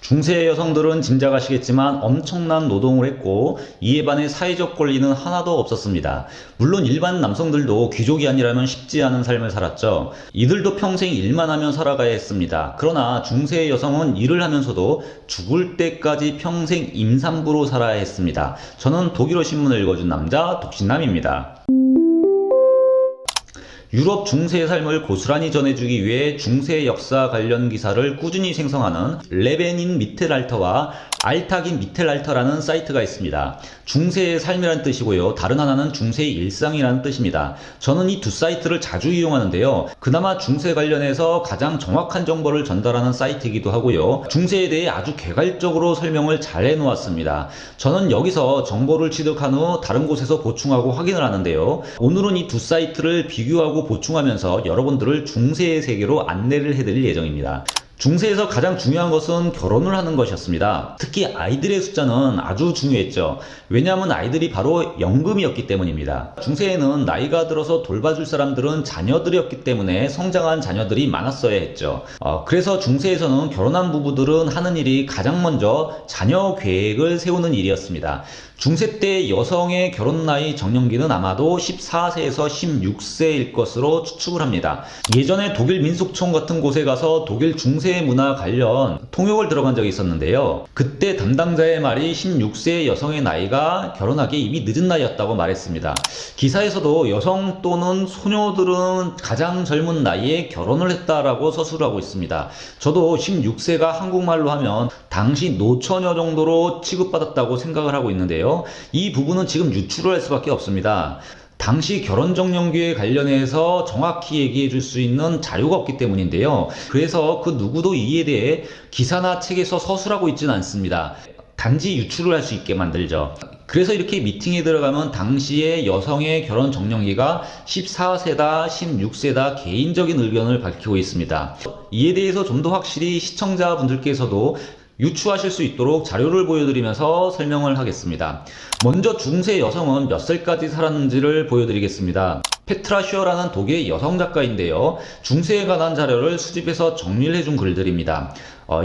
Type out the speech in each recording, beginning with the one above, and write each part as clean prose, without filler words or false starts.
중세 여성들은 짐작하시겠지만 엄청난 노동을 했고 이에 반해 사회적 권리는 하나도 없었습니다. 물론 일반 남성들도 귀족이 아니라면 쉽지 않은 삶을 살았죠. 이들도 평생 일만 하며 살아가야 했습니다. 그러나 중세 여성은 일을 하면서도 죽을 때까지 평생 임산부로 살아야 했습니다. 저는 독일어 신문을 읽어준 남자 독신남입니다. 유럽 중세의 삶을 고스란히 전해주기 위해 중세 역사 관련 기사를 꾸준히 생성하는 레베닌 미텔알터와 알타긴 미텔알터라는 사이트가 있습니다. 중세의 삶이라는 뜻이고요. 다른 하나는 중세의 일상이라는 뜻입니다. 저는 이 두 사이트를 자주 이용하는데요. 그나마 중세 관련해서 가장 정확한 정보를 전달하는 사이트이기도 하고요. 중세에 대해 아주 개괄적으로 설명을 잘 해놓았습니다. 저는 여기서 정보를 취득한 후 다른 곳에서 보충하고 확인을 하는데요. 오늘은 이 두 사이트를 비교하고 보충하면서 여러분들을 중세의 세계로 안내를 해드릴 예정입니다. 중세에서 가장 중요한 것은 결혼을 하는 것이었습니다. 특히 아이들의 숫자는 아주 중요했죠. 왜냐하면 아이들이 바로 연금이었기 때문입니다. 중세에는 나이가 들어서 돌봐줄 사람들은 자녀들이었기 때문에 성장한 자녀들이 많았어야 했죠. 그래서 중세에서는 결혼한 부부들은 하는 일이 가장 먼저 자녀 계획을 세우는 일이었습니다. 중세 때 여성의 결혼 나이 정년기는 아마도 14세에서 16세일 것으로 추측을 합니다. 예전에 독일 민속촌 같은 곳에 가서 독일 중세 문화 관련 통역을 들어간 적이 있었는데요. 그때 담당자의 말이 16세 여성의 나이가 결혼하기에 이미 늦은 나이였다고 말했습니다. 기사에서도 여성 또는 소녀들은 가장 젊은 나이에 결혼을 했다라고 서술을 하고 있습니다. 저도 16세가 한국말로 하면 당시 노처녀 정도로 취급받았다고 생각을 하고 있는데요. 이 부분은 지금 유추를 할 수밖에 없습니다. 당시 결혼정년기에 관련해서 정확히 얘기해 줄 수 있는 자료가 없기 때문인데요. 그래서 그 누구도 이에 대해 기사나 책에서 서술하고 있지는 않습니다. 단지 유추를 할 수 있게 만들죠. 그래서 이렇게 미팅에 들어가면 당시의 여성의 결혼 정년기가 14세다, 16세다 개인적인 의견을 밝히고 있습니다. 이에 대해서 좀 더 확실히 시청자분들께서도 유추하실 수 있도록 자료를 보여드리면서 설명을 하겠습니다. 먼저 중세 여성은 몇 살까지 살았는지를 보여드리겠습니다. 페트라 슈어라는 독일의 여성 작가인데요. 중세에 관한 자료를 수집해서 정리를 해준 글들입니다.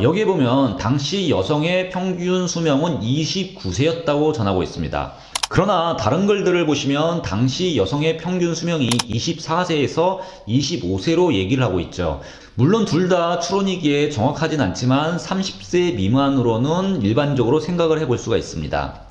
여기에 보면 당시 여성의 평균 수명은 29세였다고 전하고 있습니다. 그러나 다른 글들을 보시면 당시 여성의 평균 수명이 24세에서 25세로 얘기를 하고 있죠. 물론 둘 다 추론이기에 정확하진 않지만 30세 미만으로는 일반적으로 생각을 해볼 수가 있습니다.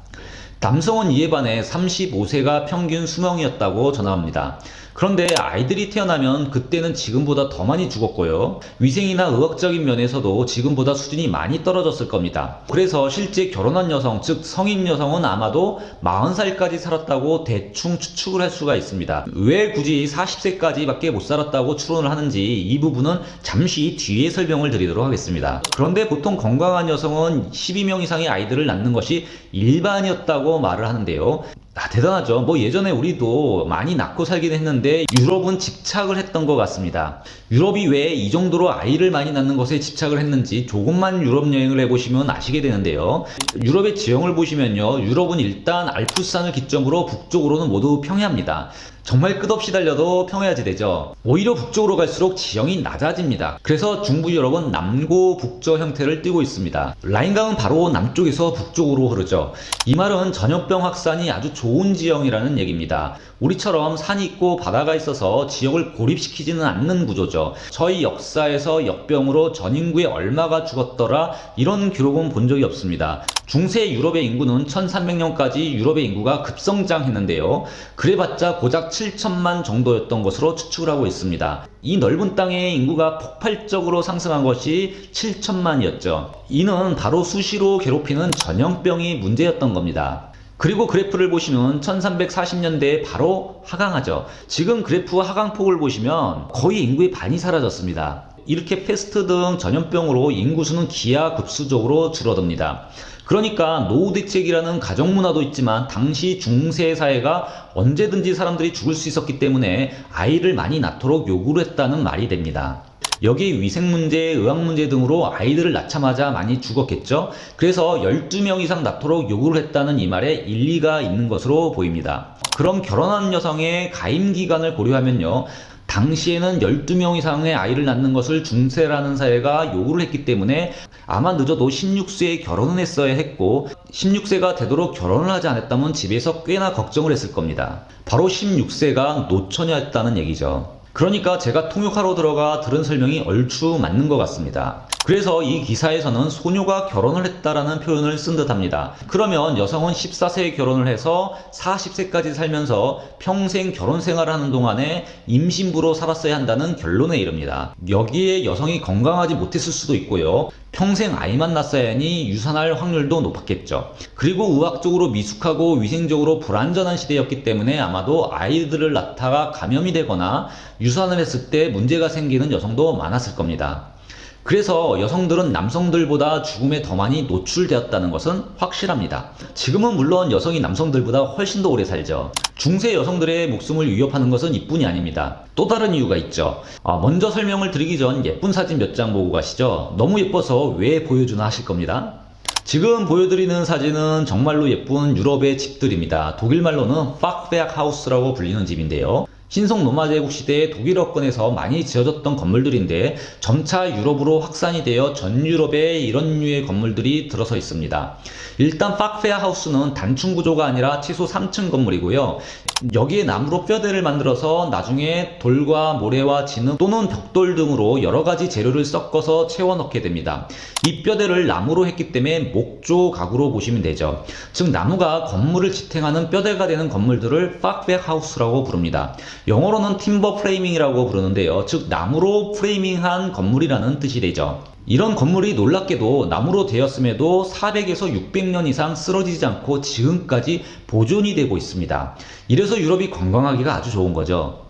남성은 이에 반해 35세가 평균 수명이었다고 전합니다. 그런데 아이들이 태어나면 그때는 지금보다 더 많이 죽었고요. 위생이나 의학적인 면에서도 지금보다 수준이 많이 떨어졌을 겁니다. 그래서 실제 결혼한 여성, 즉 성인 여성은 아마도 40살까지 살았다고 대충 추측을 할 수가 있습니다. 왜 굳이 40세까지 밖에 못 살았다고 추론을 하는지 이 부분은 잠시 뒤에 설명을 드리도록 하겠습니다. 그런데 보통 건강한 여성은 12명 이상의 아이들을 낳는 것이 일반이었다고 말을 하는데요. 대단하죠. 예전에 우리도 많이 낳고 살긴 했는데 유럽은 집착을 했던 것 같습니다. 유럽이 왜 이 정도로 아이를 많이 낳는 것에 집착을 했는지 조금만 유럽 여행을 해보시면 아시게 되는데요. 유럽의 지형을 보시면요. 유럽은 일단 알프스산을 기점으로 북쪽으로는 모두 평야입니다. 정말 끝없이 달려도 평야지대죠. 오히려 북쪽으로 갈수록 지형이 낮아집니다. 그래서 중부 유럽은 남고 북저 형태를 띠고 있습니다. 라인강은 바로 남쪽에서 북쪽으로 흐르죠. 이 말은 전염병 확산이 아주 좋은 지형이라는 얘기입니다. 우리처럼 산이 있고 바다가 있어서 지역을 고립시키지는 않는 구조죠. 저희 역사에서 역병으로 전 인구의 얼마가 죽었더라 이런 기록은 본 적이 없습니다. 중세 유럽의 인구는 1300년까지 유럽의 인구가 급성장했는데요. 그래봤자 고작 7천만 정도였던 것으로 추측을 하고 있습니다. 이 넓은 땅의 인구가 폭발적으로 상승한 것이 7천만이었죠. 이는 바로 수시로 괴롭히는 전염병이 문제였던 겁니다. 그리고 그래프를 보시면 1340년대에 바로 하강하죠. 지금 그래프 하강폭을 보시면 거의 인구의 반이 사라졌습니다. 이렇게 패스트 등 전염병으로 인구수는 기하급수적으로 줄어듭니다. 그러니까 노후 대책이라는 가정 문화도 있지만 당시 중세 사회가 언제든지 사람들이 죽을 수 있었기 때문에 아이를 많이 낳도록 요구를 했다는 말이 됩니다. 여기에 위생 문제, 의학 문제 등으로 아이들을 낳자마자 많이 죽었겠죠. 그래서 12명 이상 낳도록 요구를 했다는 이 말에 일리가 있는 것으로 보입니다. 그럼 결혼한 여성의 가임 기간을 고려하면요. 당시에는 12명 이상의 아이를 낳는 것을 중세라는 사회가 요구를 했기 때문에 아마 늦어도 16세에 결혼을 했어야 했고 16세가 되도록 결혼을 하지 않았다면 집에서 꽤나 걱정을 했을 겁니다. 바로 16세가 노처녀였다는 얘기죠. 그러니까 제가 통역하러 들어가 들은 설명이 얼추 맞는 것 같습니다. 그래서 이 기사에서는 소녀가 결혼을 했다라는 표현을 쓴 듯합니다. 그러면 여성은 14세에 결혼을 해서 40세까지 살면서 평생 결혼 생활을 하는 동안에 임신부로 살았어야 한다는 결론에 이릅니다. 여기에 여성이 건강하지 못했을 수도 있고요. 평생 아이만 낳았어야 하니 유산할 확률도 높았겠죠. 그리고 의학적으로 미숙하고 위생적으로 불안전한 시대였기 때문에 아마도 아이들을 낳다가 감염이 되거나 유산을 했을 때 문제가 생기는 여성도 많았을 겁니다. 그래서 여성들은 남성들보다 죽음에 더 많이 노출되었다는 것은 확실합니다. 지금은 물론 여성이 남성들보다 훨씬 더 오래 살죠. 중세 여성들의 목숨을 위협하는 것은 이뿐이 아닙니다. 또 다른 이유가 있죠. 먼저 설명을 드리기 전 예쁜 사진 몇 장 보고 가시죠. 너무 예뻐서 왜 보여주나 하실 겁니다. 지금 보여드리는 사진은 정말로 예쁜 유럽의 집들입니다. 독일말로는 팍베악하우스라고 불리는 집인데요. 신성 로마 제국 시대에 독일어권에서 많이 지어졌던 건물들인데 점차 유럽으로 확산이 되어 전 유럽에 이런 류의 건물들이 들어서 있습니다. 일단 팍베아하우스는 단층 구조가 아니라 최소 3층 건물이고요. 여기에 나무로 뼈대를 만들어서 나중에 돌과 모래와 진흙 또는 벽돌 등으로 여러가지 재료를 섞어서 채워 넣게 됩니다. 이 뼈대를 나무로 했기 때문에 목조 가구로 보시면 되죠. 즉 나무가 건물을 지탱하는 뼈대가 되는 건물들을 팍베하우스라고 부릅니다. 영어로는 팀버 프레이밍이라고 부르는데요. 즉 나무로 프레이밍한 건물이라는 뜻이 되죠. 이런 건물이 놀랍게도 나무로 되었음에도 400에서 600년 이상 쓰러지지 않고 지금까지 보존이 되고 있습니다. 이래서 유럽이 관광하기가 아주 좋은 거죠.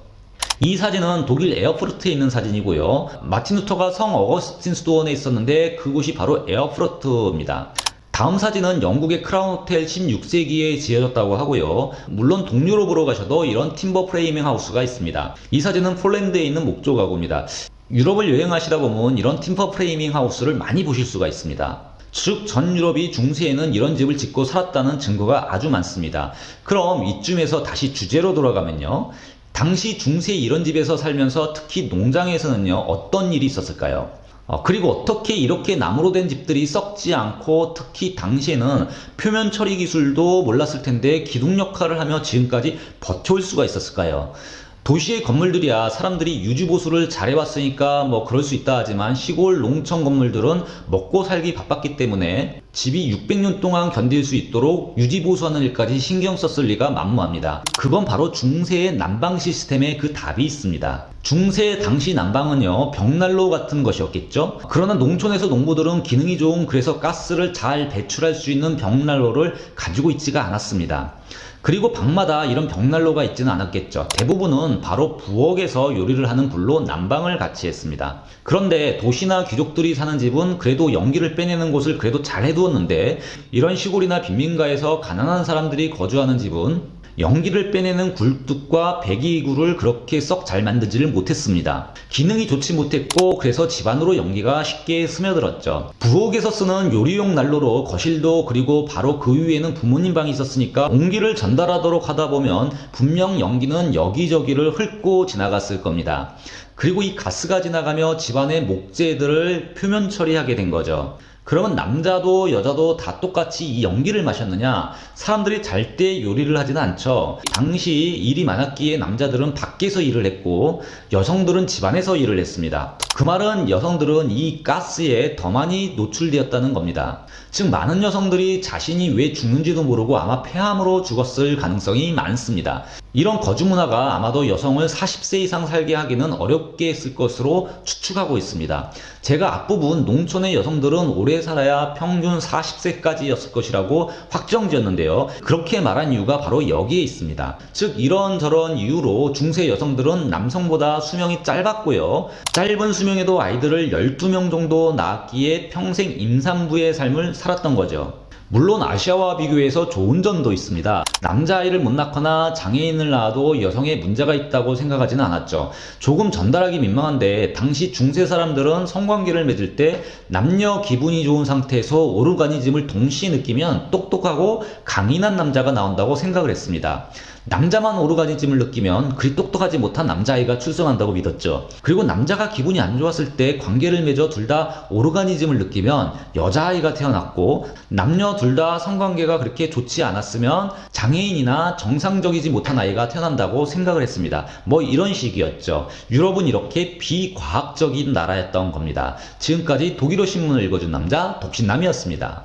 이 사진은 독일 에어프루트에 있는 사진이고요. 마틴 루터가 성 어거스틴 수도원에 있었는데 그곳이 바로 에어프루트입니다. 다음 사진은 영국의 크라운 호텔 16세기에 지어졌다고 하고요. 물론 동유럽으로 가셔도 이런 팀버 프레이밍 하우스가 있습니다. 이 사진은 폴란드에 있는 목조 가구입니다. 유럽을 여행하시다 보면 이런 팀버 프레이밍 하우스를 많이 보실 수가 있습니다. 즉 전 유럽이 중세에는 이런 집을 짓고 살았다는 증거가 아주 많습니다. 그럼 이쯤에서 다시 주제로 돌아가면요. 당시 중세에 이런 집에서 살면서 특히 농장에서는요 어떤 일이 있었을까요? 그리고 어떻게 이렇게 나무로 된 집들이 썩지 않고 특히 당시에는 표면 처리 기술도 몰랐을 텐데 기둥 역할을 하며 지금까지 버텨올 수가 있었을까요? 도시의 건물들이야 사람들이 유지보수를 잘해왔으니까 뭐 그럴 수 있다 하지만 시골 농촌 건물들은 먹고 살기 바빴기 때문에 집이 600년 동안 견딜 수 있도록 유지보수하는 일까지 신경 썼을 리가 만무합니다. 그건 바로 중세의 난방 시스템에 그 답이 있습니다. 중세 당시 난방은요 벽난로 같은 것이었겠죠. 그러나 농촌에서 농부들은 기능이 좋은 그래서 가스를 잘 배출할 수 있는 벽난로를 가지고 있지가 않았습니다. 그리고 방마다 이런 벽난로가 있지는 않았겠죠. 대부분은 바로 부엌에서 요리를 하는 불로 난방을 같이 했습니다. 그런데 도시나 귀족들이 사는 집은 그래도 연기를 빼내는 곳을 그래도 잘 해두었는데 이런 시골이나 빈민가에서 가난한 사람들이 거주하는 집은 연기를 빼내는 굴뚝과 배기구를 그렇게 썩 잘 만들지를 못했습니다. 기능이 좋지 못했고 그래서 집안으로 연기가 쉽게 스며들었죠. 부엌에서 쓰는 요리용 난로로 거실도 그리고 바로 그 위에는 부모님 방이 있었으니까 온기를 전달하도록 하다 보면 분명 연기는 여기저기를 훑고 지나갔을 겁니다. 그리고 이 가스가 지나가며 집안의 목재들을 표면 처리하게 된 거죠. 그러면 남자도 여자도 다 똑같이 이 연기를 마셨느냐? 사람들이 잘 때 요리를 하지는 않죠. 당시 일이 많았기에 남자들은 밖에서 일을 했고 여성들은 집안에서 일을 했습니다. 그 말은 여성들은 이 가스에 더 많이 노출되었다는 겁니다. 즉 많은 여성들이 자신이 왜 죽는지도 모르고 아마 폐암으로 죽었을 가능성이 많습니다. 이런 거주 문화가 아마도 여성을 40세 이상 살게 하기는 어렵게 했을 것으로 추측하고 있습니다. 제가 앞부분 농촌의 여성들은 오래 살아야 평균 40세까지였을 것이라고 확정지었는데요. 그렇게 말한 이유가 바로 여기에 있습니다. 즉 이런저런 이유로 중세 여성들은 남성보다 수명이 짧았고요. 짧은 수명에도 아이들을 12명 정도 낳았기에 평생 임산부의 삶을 살았던 거죠. 물론 아시아와 비교해서 좋은 점도 있습니다. 남자아이를 못 낳거나 장애인을 낳아도 여성에 문제가 있다고 생각하지는 않았죠. 조금 전달하기 민망한데 당시 중세 사람들은 성관계를 맺을 때 남녀 기분이 좋은 상태에서 오르가니즘을 동시에 느끼면 똑똑하고 강인한 남자가 나온다고 생각을 했습니다. 남자만 오르가니즘을 느끼면 그리 똑똑하지 못한 남자아이가 출생한다고 믿었죠. 그리고 남자가 기분이 안 좋았을 때 관계를 맺어 둘 다 오르가니즘을 느끼면 여자아이가 태어났고, 남녀 둘 다 성관계가 그렇게 좋지 않았으면 장애인이나 정상적이지 못한 아이가 태어난다고 생각을 했습니다. 뭐 이런 식이었죠. 유럽은 이렇게 비과학적인 나라였던 겁니다. 지금까지 독일어 신문을 읽어준 남자 독신남이었습니다.